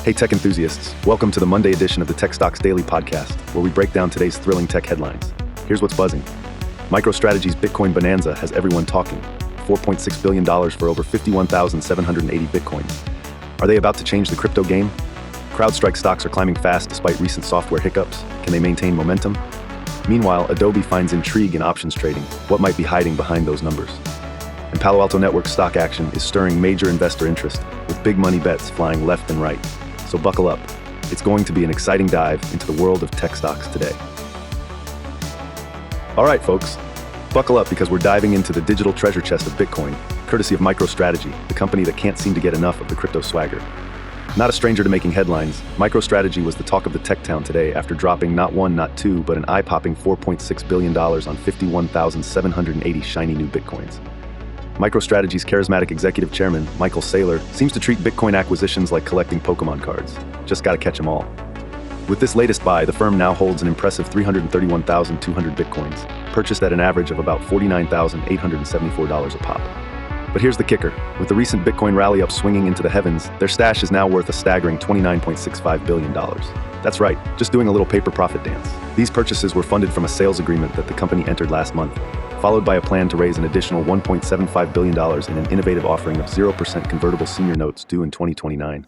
Hey tech enthusiasts, welcome to the Monday edition of the Tech Stocks Daily podcast, where we break down today's thrilling tech headlines. Here's what's buzzing. MicroStrategy's Bitcoin Bonanza has everyone talking. $4.6 billion for over 51,780 Bitcoins. Are they about to change the crypto game? CrowdStrike stocks are climbing fast despite recent software hiccups. Can they maintain momentum? Meanwhile, Adobe finds intrigue in options trading. What might be hiding behind those numbers? And Palo Alto Networks stock action is stirring major investor interest, with big money bets flying left and right. So buckle up. It's going to be an exciting dive into the world of tech stocks today. All right, folks, buckle up because we're diving into the digital treasure chest of Bitcoin, courtesy of MicroStrategy, the company that can't seem to get enough of the crypto swagger. Not a stranger to making headlines, MicroStrategy was the talk of the tech town today after dropping not one, not two, but an eye-popping $4.6 billion on 51,780 shiny new Bitcoins. MicroStrategy's charismatic executive chairman, Michael Saylor, seems to treat Bitcoin acquisitions like collecting Pokemon cards. Just gotta catch them all. With this latest buy, the firm now holds an impressive 331,200 Bitcoins, purchased at an average of about $49,874 a pop. But here's the kicker. With the recent Bitcoin rally up swinging into the heavens, their stash is now worth a staggering $29.65 billion. That's right, just doing a little paper profit dance. These purchases were funded from a sales agreement that the company entered last month, followed by a plan to raise an additional $1.75 billion in an innovative offering of 0% convertible senior notes due in 2029.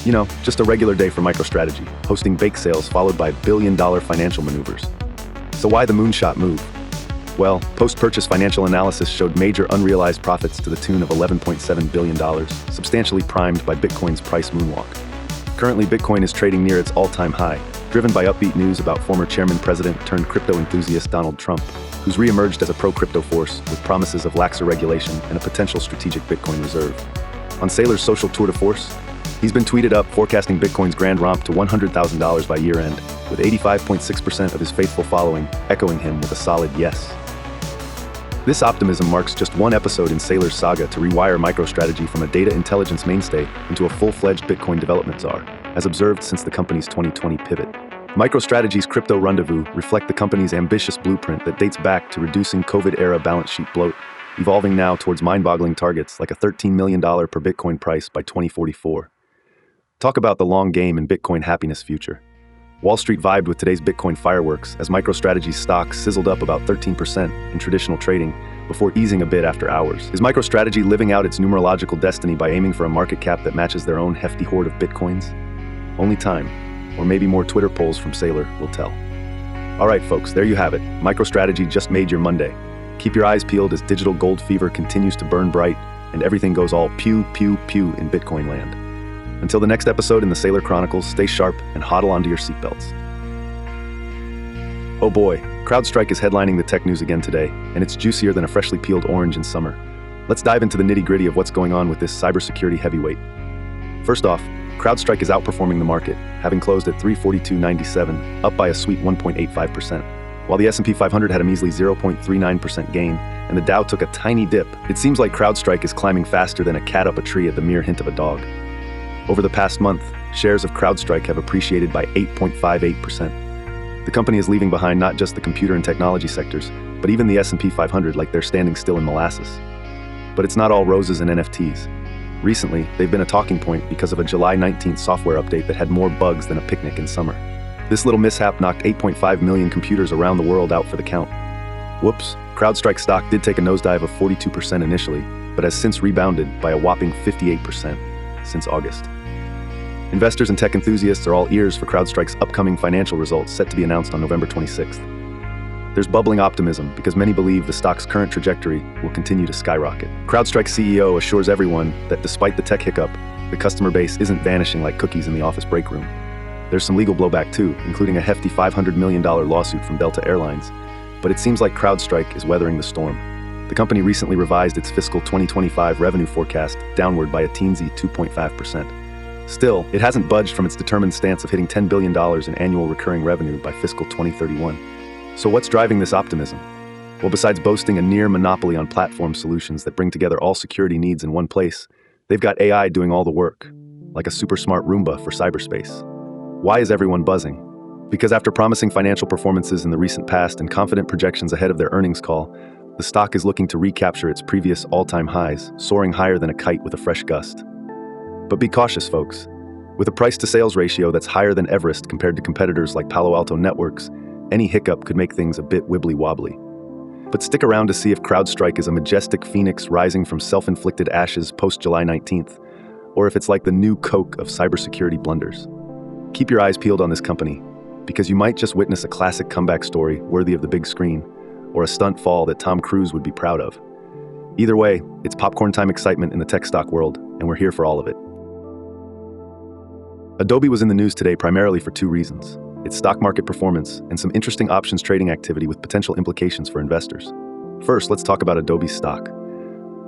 You know, just a regular day for MicroStrategy, hosting bake sales followed by billion-dollar financial maneuvers. So why the moonshot move? Well, post-purchase financial analysis showed major unrealized profits to the tune of $11.7 billion, substantially primed by Bitcoin's price moonwalk. Currently, Bitcoin is trading near its all-time high, driven by upbeat news about former chairman president turned crypto enthusiast Donald Trump, who's re-emerged as a pro-crypto force with promises of laxer regulation and a potential strategic Bitcoin reserve. On Saylor's social tour de force, he's been tweeted up forecasting Bitcoin's grand romp to $100,000 by year-end, with 85.6% of his faithful following echoing him with a solid yes. This optimism marks just one episode in Saylor's saga to rewire MicroStrategy from a data intelligence mainstay into a full-fledged Bitcoin development czar, as observed since the company's 2020 pivot. MicroStrategy's crypto rendezvous reflect the company's ambitious blueprint that dates back to reducing COVID-era balance sheet bloat, evolving now towards mind-boggling targets like a $13 million per Bitcoin price by 2044. Talk about the long game in Bitcoin happiness future. Wall Street vibed with today's Bitcoin fireworks as MicroStrategy's stock sizzled up about 13% in traditional trading before easing a bit after hours. Is MicroStrategy living out its numerological destiny by aiming for a market cap that matches their own hefty hoard of Bitcoins? Only time, or maybe more Twitter polls from Saylor, will tell. All right, folks, there you have it. MicroStrategy just made your Monday. Keep your eyes peeled as digital gold fever continues to burn bright and everything goes all pew, pew, pew in Bitcoin land. Until the next episode in the Saylor Chronicles, stay sharp and hodl onto your seatbelts. Oh boy, CrowdStrike is headlining the tech news again today, and it's juicier than a freshly peeled orange in summer. Let's dive into the nitty-gritty of what's going on with this cybersecurity heavyweight. First off, CrowdStrike is outperforming the market, having closed at 342.97, up by a sweet 1.85%. While the S&P 500 had a measly 0.39% gain, and the Dow took a tiny dip, it seems like CrowdStrike is climbing faster than a cat up a tree at the mere hint of a dog. Over the past month, shares of CrowdStrike have appreciated by 8.58%. The company is leaving behind not just the computer and technology sectors, but even the S&P 500 like they're standing still in molasses. But it's not all roses and NFTs. Recently, they've been a talking point because of a July 19th software update that had more bugs than a picnic in summer. This little mishap knocked 8.5 million computers around the world out for the count. Whoops, CrowdStrike stock did take a nosedive of 42% initially, but has since rebounded by a whopping 58% since August. Investors and tech enthusiasts are all ears for CrowdStrike's upcoming financial results set to be announced on November 26th. There's bubbling optimism because many believe the stock's current trajectory will continue to skyrocket. CrowdStrike CEO assures everyone that despite the tech hiccup, the customer base isn't vanishing like cookies in the office break room. There's some legal blowback too, including a hefty $500 million lawsuit from Delta Airlines, but it seems like CrowdStrike is weathering the storm. The company recently revised its fiscal 2025 revenue forecast downward by a teensy 2.5%. Still, it hasn't budged from its determined stance of hitting $10 billion in annual recurring revenue by fiscal 2031. So what's driving this optimism? Well, besides boasting a near monopoly on platform solutions that bring together all security needs in one place, they've got AI doing all the work, like a super smart Roomba for cyberspace. Why is everyone buzzing? Because after promising financial performances in the recent past and confident projections ahead of their earnings call, the stock is looking to recapture its previous all-time highs, soaring higher than a kite with a fresh gust. But be cautious, folks. With a price-to-sales ratio that's higher than Everest compared to competitors like Palo Alto Networks, any hiccup could make things a bit wibbly-wobbly. But stick around to see if CrowdStrike is a majestic phoenix rising from self-inflicted ashes post-July 19th, or if it's like the new Coke of cybersecurity blunders. Keep your eyes peeled on this company, because you might just witness a classic comeback story worthy of the big screen, or a stunt fall that Tom Cruise would be proud of. Either way, it's popcorn time excitement in the tech stock world, and we're here for all of it. Adobe was in the news today primarily for two reasons: its stock market performance and some interesting options trading activity with potential implications for investors. First, let's talk about Adobe's stock.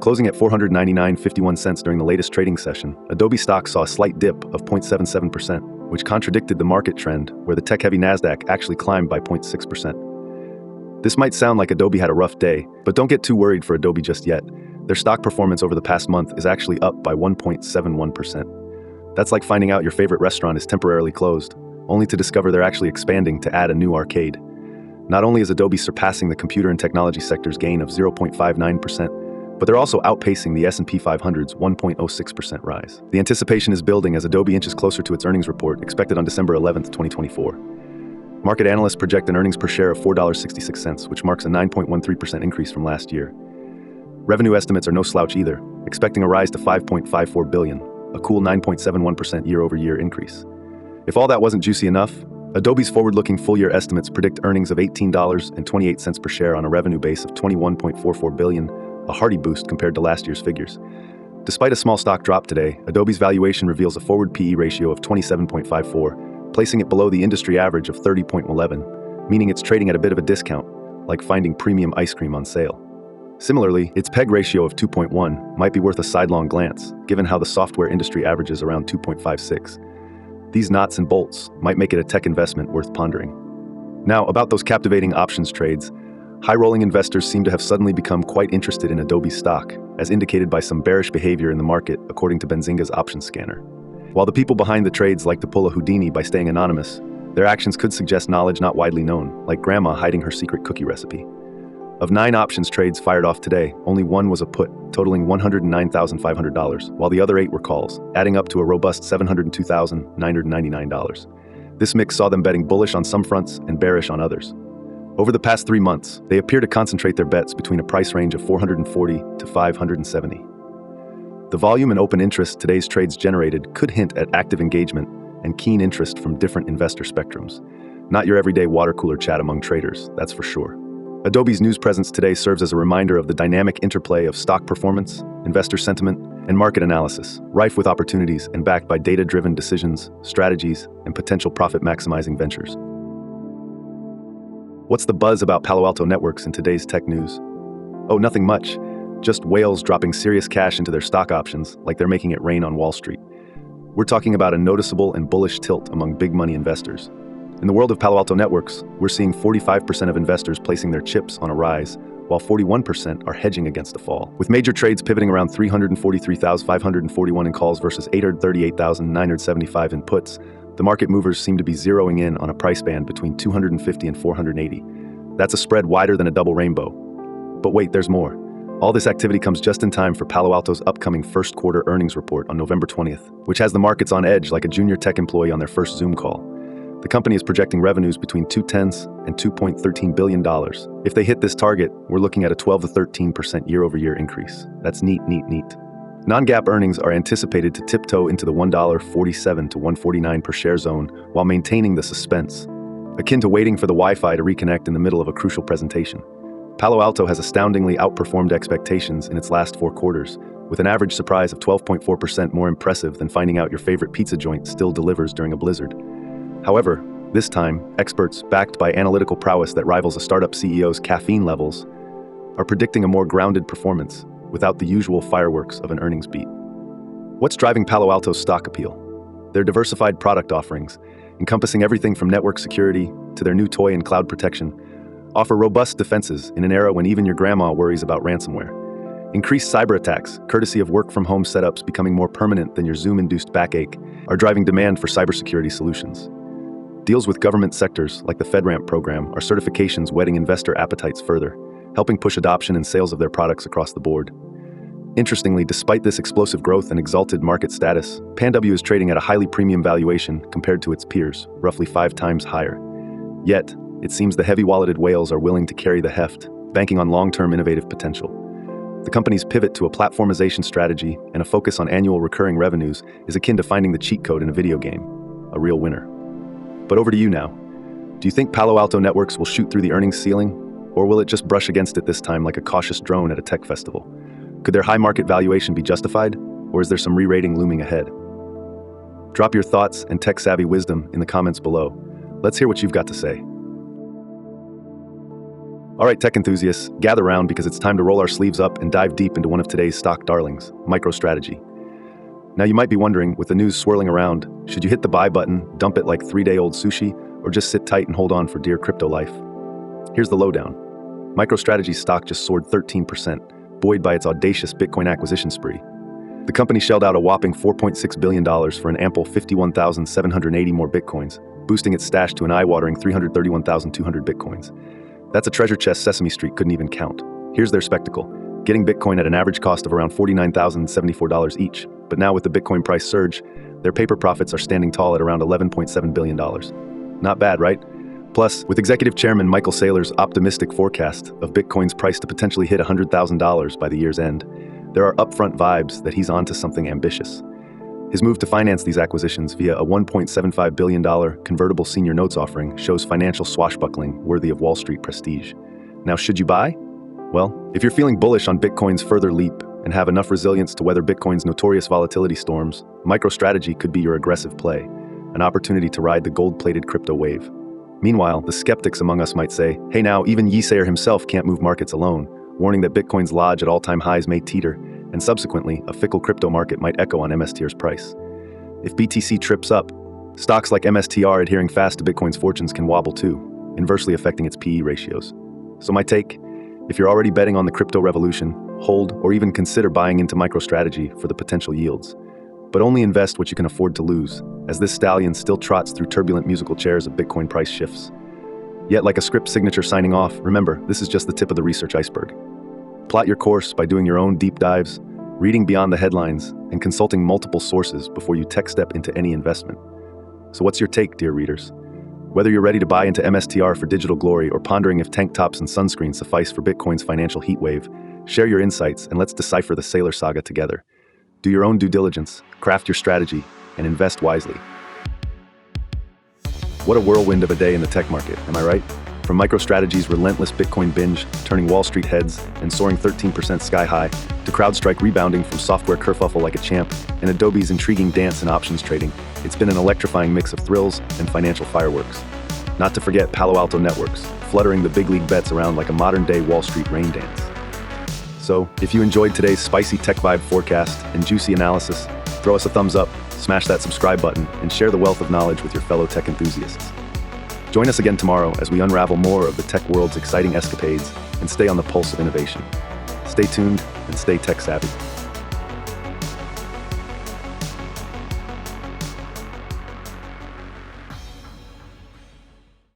Closing at $499.51 during the latest trading session, Adobe stock saw a slight dip of 0.77%, which contradicted the market trend where the tech-heavy NASDAQ actually climbed by 0.6%. This might sound like Adobe had a rough day, but don't get too worried for Adobe just yet. Their stock performance over the past month is actually up by 1.71%. That's like finding out your favorite restaurant is temporarily closed, only to discover they're actually expanding to add a new arcade. Not only is Adobe surpassing the computer and technology sector's gain of 0.59%, but they're also outpacing the S&P 500's 1.06% rise. The anticipation is building as Adobe inches closer to its earnings report expected on December 11, 2024. Market analysts project an earnings per share of $4.66, which marks a 9.13% increase from last year. Revenue estimates are no slouch either, expecting a rise to $5.54 billion, a cool 9.71% year-over-year increase. If all that wasn't juicy enough, Adobe's forward-looking full-year estimates predict earnings of $18.28 per share on a revenue base of $21.44 billion, a hearty boost compared to last year's figures. Despite a small stock drop today, Adobe's valuation reveals a forward PE ratio of 27.54, placing it below the industry average of 30.11, meaning it's trading at a bit of a discount, like finding premium ice cream on sale. Similarly, its PEG ratio of 2.1 might be worth a sidelong glance, given how the software industry averages around 2.56. These nuts and bolts might make it a tech investment worth pondering. Now, about those captivating options trades, high-rolling investors seem to have suddenly become quite interested in Adobe's stock, as indicated by some bearish behavior in the market according to Benzinga's options scanner. While the people behind the trades like to pull a Houdini by staying anonymous, their actions could suggest knowledge not widely known, like grandma hiding her secret cookie recipe. Of 9 options trades fired off today, only one was a put, totaling $109,500, while the other 8 were calls, adding up to a robust $702,999. This mix saw them betting bullish on some fronts and bearish on others. Over the past 3 months, they appear to concentrate their bets between a price range of 440 to 570. The volume and open interest today's trades generated could hint at active engagement and keen interest from different investor spectrums. Not your everyday water cooler chat among traders, that's for sure. Adobe's news presence today serves as a reminder of the dynamic interplay of stock performance, investor sentiment, and market analysis, rife with opportunities and backed by data-driven decisions, strategies, and potential profit-maximizing ventures. What's the buzz about Palo Alto Networks in today's tech news? Oh, nothing much. Just whales dropping serious cash into their stock options like they're making it rain on Wall Street. We're talking about a noticeable and bullish tilt among big money investors. In the world of Palo Alto Networks, we're seeing 45% of investors placing their chips on a rise, while 41% are hedging against a fall. With major trades pivoting around 343,541 in calls versus 838,975 in puts, the market movers seem to be zeroing in on a price band between 250 and 480. That's a spread wider than a double rainbow. But wait, there's more. All this activity comes just in time for Palo Alto's upcoming first quarter earnings report on November 20th, which has the markets on edge like a junior tech employee on their first Zoom call. The company is projecting revenues between $210 and $2.13 billion. If they hit this target, we're looking at a 12 to 13% year-over-year increase. That's neat. Non-GAAP earnings are anticipated to tiptoe into the $1.47 to $1.49 per share zone while maintaining the suspense, akin to waiting for the Wi-Fi to reconnect in the middle of a crucial presentation. Palo Alto has astoundingly outperformed expectations in its last 4 quarters, with an average surprise of 12.4% more impressive than finding out your favorite pizza joint still delivers during a blizzard. However, this time, experts, backed by analytical prowess that rivals a startup CEO's caffeine levels, are predicting a more grounded performance without the usual fireworks of an earnings beat. What's driving Palo Alto's stock appeal? Their diversified product offerings, encompassing everything from network security to their new toy and cloud protection, offer robust defenses in an era when even your grandma worries about ransomware. Increased cyber attacks, courtesy of work-from-home setups becoming more permanent than your Zoom-induced backache, are driving demand for cybersecurity solutions. Deals with government sectors, like the FedRAMP program, are certifications whetting investor appetites further, helping push adoption and sales of their products across the board. Interestingly, despite this explosive growth and exalted market status, PANW is trading at a highly premium valuation compared to its peers, roughly 5 times higher. Yet, it seems the heavy-walleted whales are willing to carry the heft, banking on long-term innovative potential. The company's pivot to a platformization strategy and a focus on annual recurring revenues is akin to finding the cheat code in a video game, a real winner. But over to you now. Do you think Palo Alto Networks will shoot through the earnings ceiling, or will it just brush against it this time like a cautious drone at a tech festival? Could their high market valuation be justified, or is there some re-rating looming ahead? Drop your thoughts and tech-savvy wisdom in the comments below. Let's hear what you've got to say. All right, tech enthusiasts, gather round because it's time to roll our sleeves up and dive deep into one of today's stock darlings, MicroStrategy. Now you might be wondering, with the news swirling around, should you hit the buy button, dump it like 3-day-old sushi, or just sit tight and hold on for dear crypto life? Here's the lowdown. MicroStrategy's stock just soared 13%, buoyed by its audacious Bitcoin acquisition spree. The company shelled out a whopping $4.6 billion for an ample 51,780 more Bitcoins, boosting its stash to an eye-watering 331,200 Bitcoins. That's a treasure chest Sesame Street couldn't even count. Here's their spectacle, getting Bitcoin at an average cost of around $49,074 each. But now with the Bitcoin price surge, their paper profits are standing tall at around $11.7 billion. Not bad, right? Plus, with Executive Chairman Michael Saylor's optimistic forecast of Bitcoin's price to potentially hit $100,000 by the year's end, there are upfront vibes that he's onto something ambitious. His move to finance these acquisitions via a $1.75 billion convertible senior notes offering shows financial swashbuckling worthy of Wall Street prestige. Now, should you buy? Well, if you're feeling bullish on Bitcoin's further leap and have enough resilience to weather Bitcoin's notorious volatility storms, MicroStrategy could be your aggressive play, an opportunity to ride the gold-plated crypto wave. Meanwhile, the skeptics among us might say, hey now, even Yi Sayer himself can't move markets alone, warning that Bitcoin's lodge at all-time highs may teeter, and subsequently, a fickle crypto market might echo on MSTR's price. If BTC trips up, stocks like MSTR adhering fast to Bitcoin's fortunes can wobble too, inversely affecting its PE ratios. So my take, if you're already betting on the crypto revolution, hold or even consider buying into MicroStrategy for the potential yields. But only invest what you can afford to lose, as this stallion still trots through turbulent musical chairs of Bitcoin price shifts. Yet like a script signature signing off, remember, this is just the tip of the research iceberg. Plot your course by doing your own deep dives, reading beyond the headlines, and consulting multiple sources before you tech step into any investment. So what's your take, dear readers? Whether you're ready to buy into MSTR for digital glory or pondering if tank tops and sunscreen suffice for Bitcoin's financial heatwave, share your insights and let's decipher the Saylor saga together. Do your own due diligence, craft your strategy, and invest wisely. What a whirlwind of a day in the tech market, am I right? From MicroStrategy's relentless Bitcoin binge, turning Wall Street heads and soaring 13% sky high, to CrowdStrike rebounding from software kerfuffle like a champ, and Adobe's intriguing dance in options trading, it's been an electrifying mix of thrills and financial fireworks. Not to forget Palo Alto Networks, fluttering the big league bets around like a modern-day Wall Street rain dance. So, if you enjoyed today's spicy tech vibe forecast and juicy analysis, throw us a thumbs up, smash that subscribe button, and share the wealth of knowledge with your fellow tech enthusiasts. Join us again tomorrow as we unravel more of the tech world's exciting escapades and stay on the pulse of innovation. Stay tuned and stay tech savvy.